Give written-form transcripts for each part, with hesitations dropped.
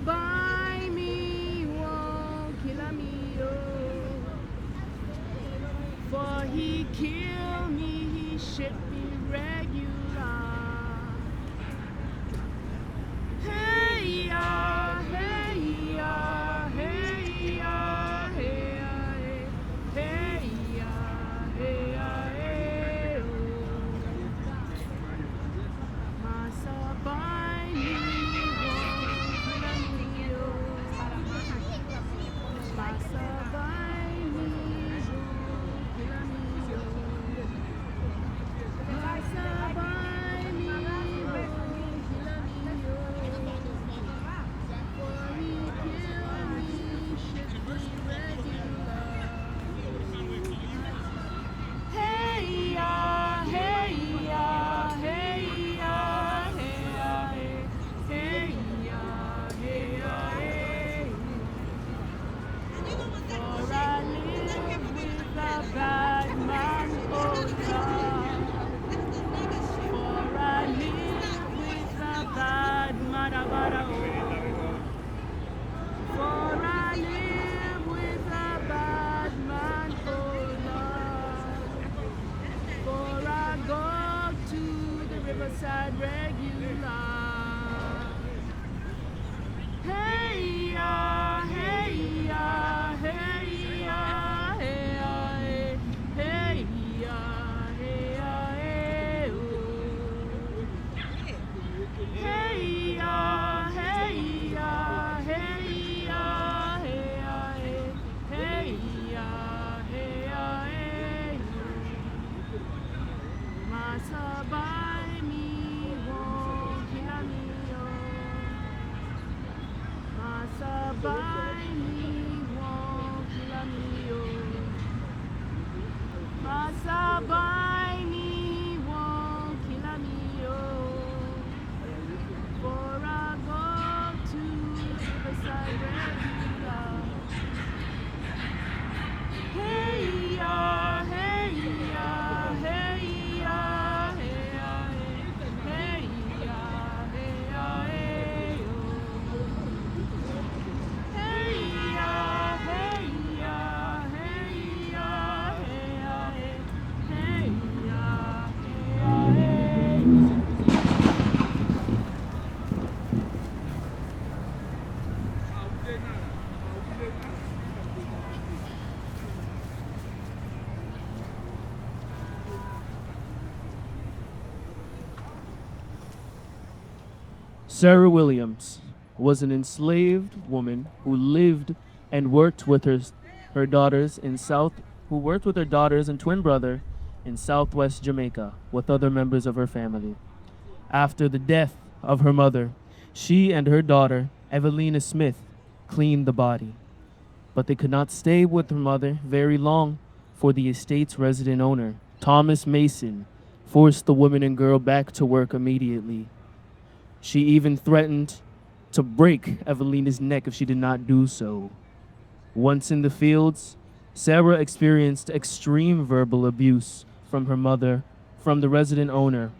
by me won't kill me, oh. For he killed me, he shipped me regular. Hey ya, hey ya, hey ya, hey ya, hey ya, hey ya, hey oh. Massa by me won't kill me, oh. Massa by me won't kill me, oh. Massa by me won't kill me, oh. For he killed me, shipped me regular. Hey ya, hey ya, hey ya, hey ya, hey ya, hey ya, hey. For I live with a bad man, oh Lord. For I live with a bad man, oh. For I live with a bad man, oh Lord. For I go to the riverside regular. Hey ya, hey ya, hey ya, hey ya, hey ya, hey ya, hey oh. Hey ya, hey ya, hey ya, hey ya, hey ya, hey ya, hey oh. Massa by me won't kill me, oh. Massa by me won't kill me, oh. Massa by me won't kill me, oh. For I go to the side regular. Hey ya, hey ya, hey ya, hey ya, hey ya, hey ya, hey oh. Hey ya, hey ya, hey ya, hey ya, hey ya, hey ya, hey. Sarah Williams was an enslaved woman who lived and worked with her daughters in South who worked with her daughters and twin brother in southwest Jamaica with other members of her family. After the death of her mother, she and her daughter, Evelina Smith, cleaned the body. But they could not stay with her mother very long, for the estate's resident owner, Thomas Mason, forced the woman and girl back to work immediately. She even threatened to break Evelina's neck if she did not do so. Once in the fields, Sarah experienced extreme verbal abuse from her mother, from the resident owner.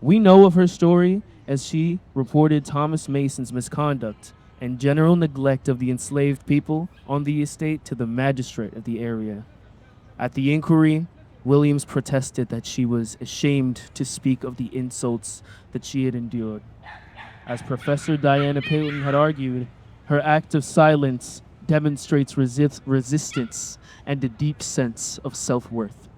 We know of her story as she reported Thomas Mason's misconduct and general neglect of the enslaved people on the estate to the magistrate of the area. At the inquiry, Williams protested that she was ashamed to speak of the insults that she had endured. As Professor Diana Payton had argued, her act of silence demonstrates resistance and a deep sense of self-worth.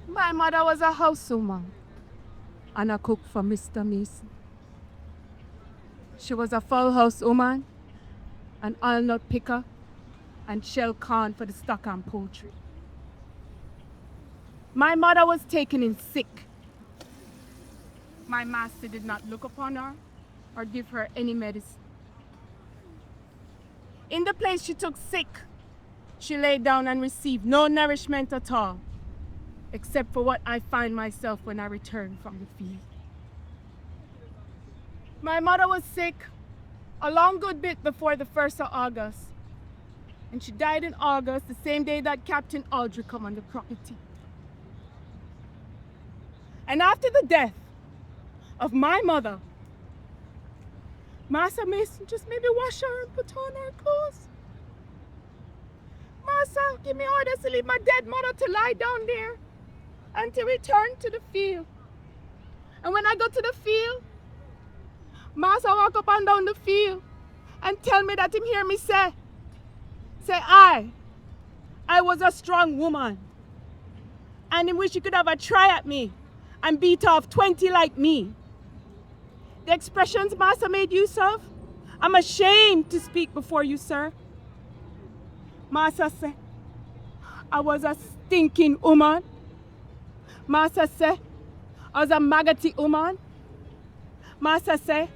My mother was a housewoman and a cook for Mr. Mason. She was a full house woman, an walnut picker, and shell corn for the stock and poultry. My mother was taken in sick. My master did not look upon her or give her any medicine. In the place she took sick, she lay down and received no nourishment at all, except for what I find myself when I return from the field. My mother was sick a long good bit before the 1st of August. And she died in August, the same day that Captain Audrey come on the property. And after the death of my mother, Master Mason just maybe wash her and put on her clothes. Master, give me orders to leave my dead mother to lie down there and to return to the field. And when I go to the field, Master walk up and down the field and tell me that him hear me say, I was a strong woman. And he wish he could have a try at me and beat off 20 like me. The expressions Master made use of, I'm ashamed to speak before you, sir. Master said, I was a stinking woman. Master said, I was a maggoty woman. Master said,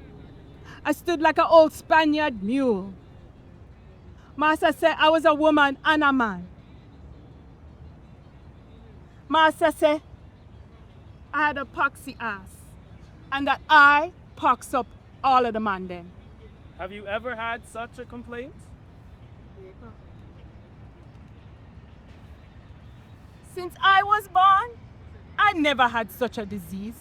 I stood like an old Spaniard mule. Master said, I was a woman and a man. Master said, I had a poxy ass, and that I pox up all of the man them. Have you ever had such a complaint? Since I was born, I never had such a disease.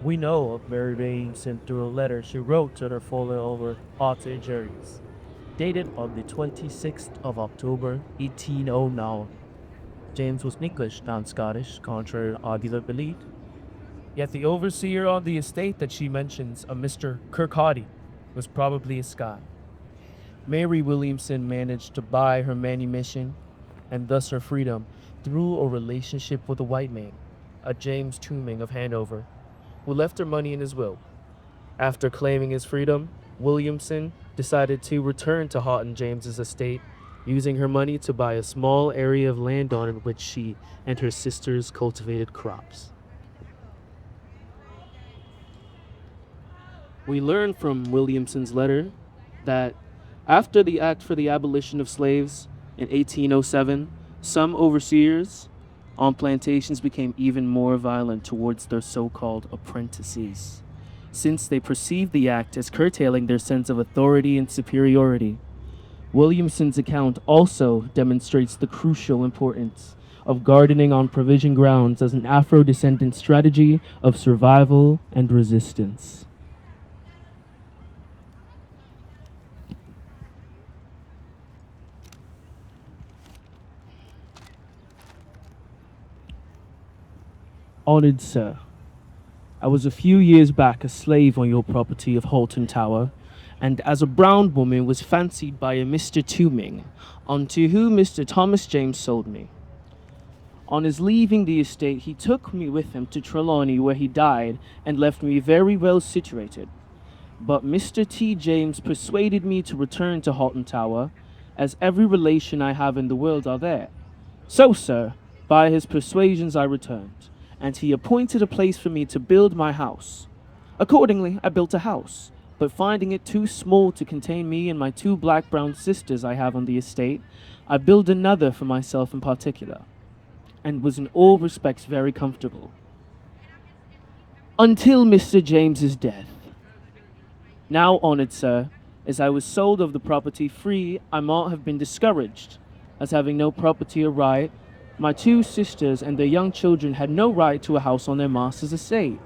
We know of Mary Williamson through a letter she wrote to her father over Arthur Jerry's, dated on the 26th of October, 1809. James was English, not Scottish, contrary to popular belief. Yet the overseer on the estate that she mentions, a Mr. Kirkcaldy, was probably a Scot. Mary Williamson managed to buy her manumission and thus her freedom through a relationship with a white man, a James Tooming of Hanover, who left her money in his will. After claiming his freedom, Williamson decided to return to Houghton James's estate, using her money to buy a small area of land on which she and her sisters cultivated crops. We learn from Williamson's letter that after the Act for the Abolition of Slaves in 1807, some overseers on plantations became even more violent towards their so-called apprentices, since they perceived the act as curtailing their sense of authority and superiority. Williamson's account also demonstrates the crucial importance of gardening on provision grounds as an Afro-descendant strategy of survival and resistance. Honored Sir, I was a few years back a slave on your property of Halton Tower, and as a brown woman was fancied by a Mr. Tooming, unto whom Mr. Thomas James sold me. On his leaving the estate, he took me with him to Trelawney, where he died, and left me very well situated. But Mr. T. James persuaded me to return to Halton Tower, as every relation I have in the world are there. So, sir, by his persuasions I returned, and he appointed a place for me to build my house. Accordingly, I built a house, but finding it too small to contain me and my two black-brown sisters I have on the estate, I built another for myself in particular, and was in all respects very comfortable. Until Mr. James's death. Now, honored sir, as I was sold of the property free, I might have been discouraged, as having no property or right, my two sisters and their young children had no right to a house on their master's estate,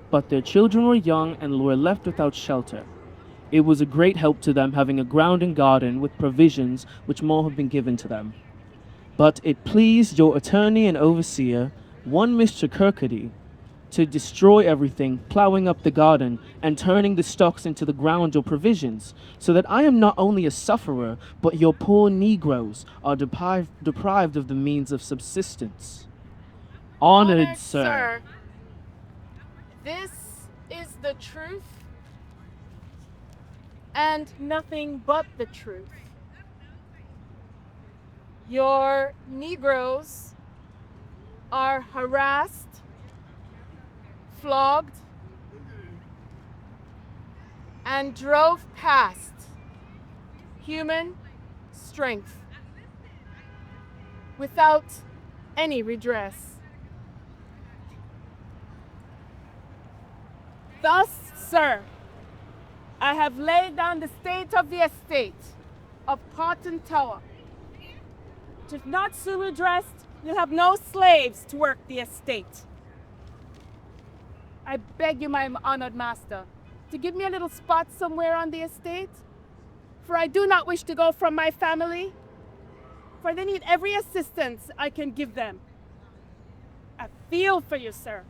but their children were young and were left without shelter. It was a great help to them having a ground and garden with provisions which more have been given to them. But it pleased your attorney and overseer, one Mr. Kirkcaldy, to destroy everything, plowing up the garden, and turning the stocks into the ground or provisions, so that I am not only a sufferer, but your poor Negroes are deprived of the means of subsistence. Honored sir, this is the truth, and nothing but the truth. Your Negroes are harassed, flogged, and drove past human strength without any redress. Thus, sir, I have laid down the state of the estate of Halton Tower. If not soon redressed, you'll have no slaves to work the estate. I beg you, my honored master, to give me a little spot somewhere on the estate, for I do not wish to go from my family, for they need every assistance I can give them. I feel for you, sir,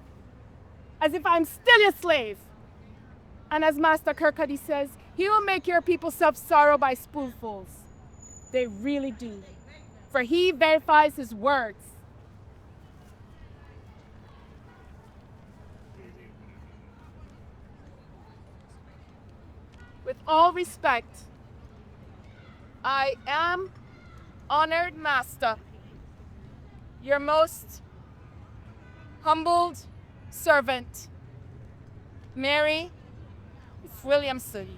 as if I'm still your slave. And as Master Kirkcaldy says, he will make your people self-sorrow by spoonfuls. They really do, for he verifies his words. With all respect, I am, honored master, your most humbled servant, Mary Williamson.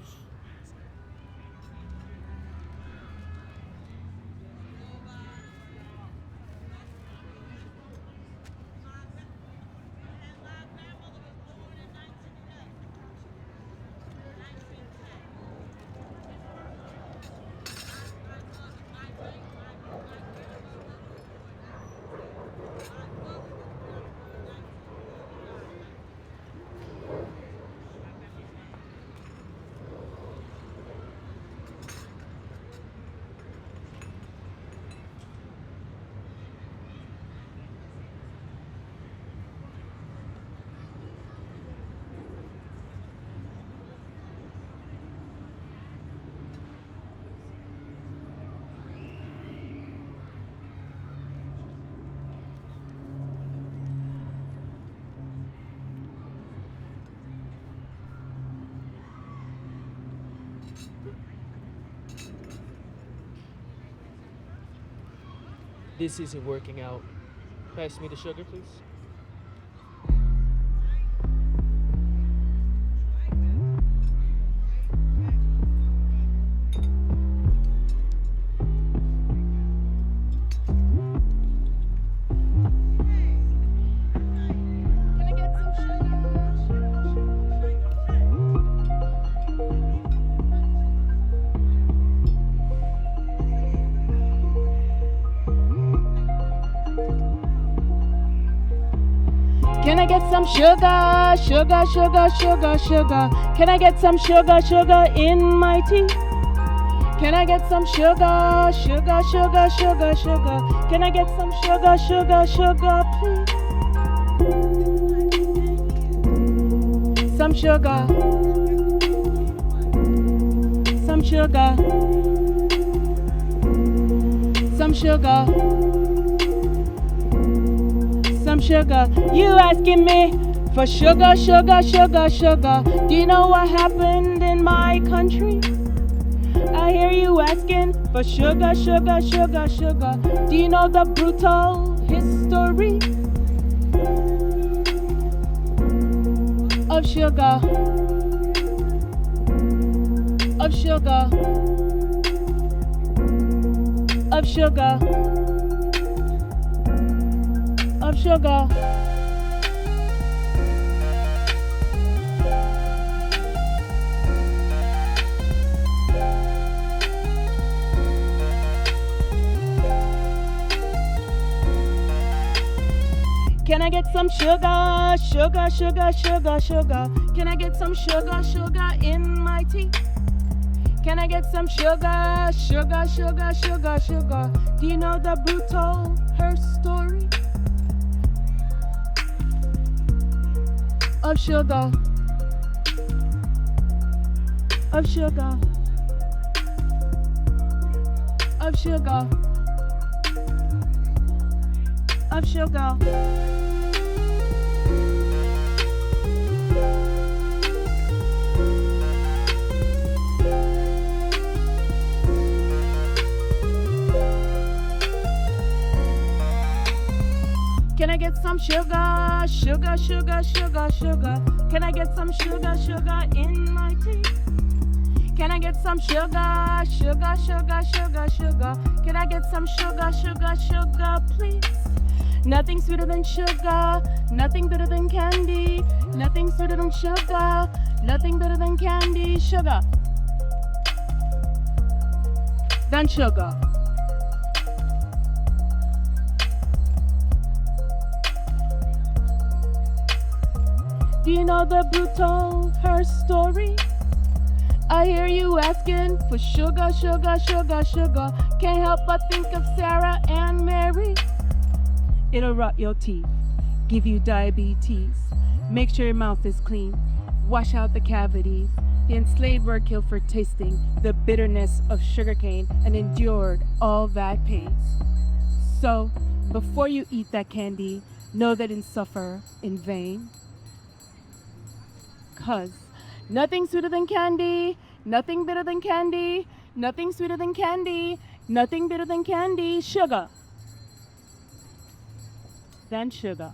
This isn't working out. Pass me the sugar, please. Can I get some Can I get some sugar, sugar, sugar, sugar, sugar? Can I get some sugar, sugar in my tea? Can I get some sugar, sugar, sugar, sugar, sugar? Can I get some sugar, sugar, sugar, please? Some sugar, some sugar, some sugar. Some sugar. You asking me for sugar, sugar, sugar, sugar. Do you know what happened in my country? I hear you asking for sugar, sugar, sugar, sugar. Do you know the brutal history of sugar? Of sugar. Of sugar. Of sugar. Can I get some sugar, sugar, sugar, sugar, sugar? Can I get some sugar, sugar in my tea? Can I get some sugar, sugar, sugar, sugar, sugar? Do you know the brutal her story? Of sugar, of sugar, of sugar, of sugar. Can I get some sugar, sugar, sugar, sugar, sugar? Can I get some sugar, sugar in my tea? Can I get some sugar, sugar, sugar, sugar, sugar? Can I get some sugar, sugar, sugar, please? Nothing sweeter than sugar, nothing better than candy. Nothing sweeter than sugar, nothing better than candy. Sugar, than sugar. Do you know the brutal her story? I hear you asking for sugar, sugar, sugar, sugar. Can't help but think of Sarah and Mary. It'll rot your teeth, give you diabetes. Make sure your mouth is clean, wash out the cavities. The enslaved were killed for tasting the bitterness of sugarcane and endured all that pain. So, before you eat that candy, know that it suffer in vain. 'Cause nothing sweeter than candy, nothing bitter than candy, nothing sweeter than candy, nothing bitter than candy. Sugar, than sugar.